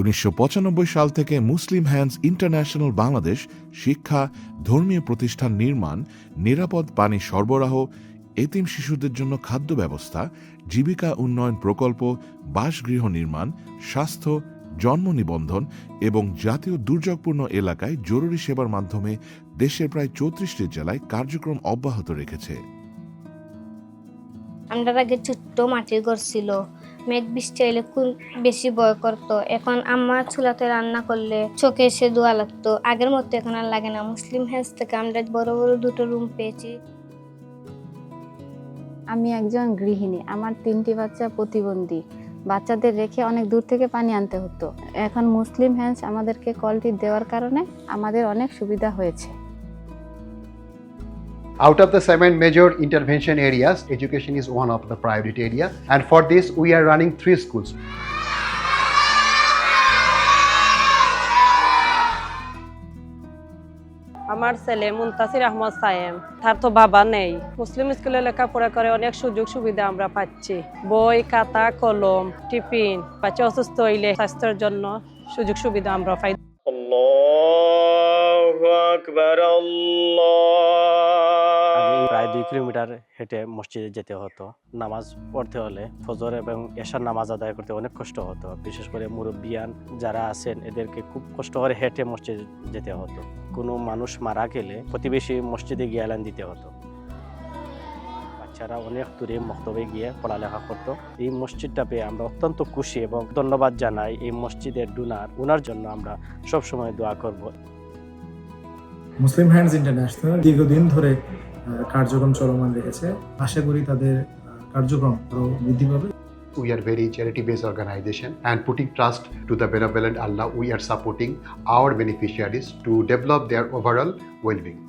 1995 সাল থেকে মুসলিম hands international Bangladesh শিক্ষা, ধর্মীয় প্রতিষ্ঠান নির্মাণ, নিরাপদ পানি সরবরাহ, এতিম শিশুদের জন্য খাদ্য ব্যবস্থা, জীবিকা উন্নয়ন প্রকল্প, বাসগৃহ নির্মাণ, স্বাস্থ্য, জন্ম নিবন্ধন এবং জাতীয় দুর্যোগপূর্ণ এলাকায় জরুরি সেবার মাধ্যমে দেশের প্রায় 34টি জেলায় কার্যক্রম অব্যাহত রেখেছে। আমরা আগে ছোট্ট মাটির ঘর ছিল, মেঘ বৃষ্টি এলে খুব বেশি ভয় করতো। এখন আম্মা চুলাতে রান্না করলে চোখে এসে ধোয়া লাগতো। আগের মতো এখন আর লাগে না। মুসলিম হ্যান্ডস থেকে আমরা বড় বড় 2টো রুম পেয়েছি। আমি একজন গৃহিণী, আমার 3টি বাচ্চা প্রতিবন্ধী। বাচ্চাদের রেখে অনেক দূর থেকে পানি আনতে হতো। এখন মুসলিম হ্যান্ডস আমাদেরকে কলটি দেওয়ার কারণে আমাদের অনেক সুবিধা হয়েছে। Out of the 7 major intervention areas, education is one of the priority area, and for this we are running 3 schools. আমার ছেলে মুনতাসির আহমদ সায়েম, তার তো বাবা নেই। মুসলিম স্কুলে লেখাপড়া করে অনেক সুযোগ সুবিধা আমরা পাচ্ছি। বই, খাতা, কলম, টিফিন, বাচ্চা অসুস্থ হইলে স্বাস্থ্যের জন্য সুযোগ সুবিধা আমরা পাই। আল্লাহু আকবার, প্রায় 2 কিলোমিটার হেঁটে মসজিদে যেতে হতো। নামাজ পড়তে হলে ফজর এবং এশার নামাজ আদায় করতে অনেক কষ্ট হতো। বিশেষ করে মুরব্বিয়ান যারা আছেন এদেরকে খুব কষ্ট করে হেঁটে মসজিদে যেতে হতো। কোনো মানুষ মারা গেলে প্রতিবেশী মসজিদে গিয়ে এলান দিতে হতো। বাচ্চারা অনেক দূরে মক্তবে গিয়ে পড়ালেখা করতো। এই মসজিদটা পেয়ে আমরা অত্যন্ত খুশি এবং ধন্যবাদ জানাই এই মসজিদের ডোনার। ওনার জন্য আমরা সবসময় দোয়া করব। মুসলিম হ্যান্ডস ইন্টারন্যাশনাল দীর্ঘদিন ধরে কার্যক্রম চলমান রেখেছে। আশা করি তাদের কার্যক্রম আরো বৃদ্ধি পাবে। We are very charity-based organization, and putting trust to the benevolent Allah, we are supporting our beneficiaries to develop their overall well-being.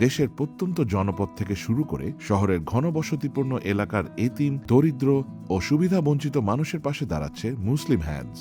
দেশের প্রত্যন্ত জনপদ থেকে শুরু করে শহরের ঘনবসতিপূর্ণ এলাকার এতিম, দরিদ্র ও সুবিধা বঞ্চিত মানুষের পাশে দাঁড়াচ্ছে মুসলিম হ্যান্ডস।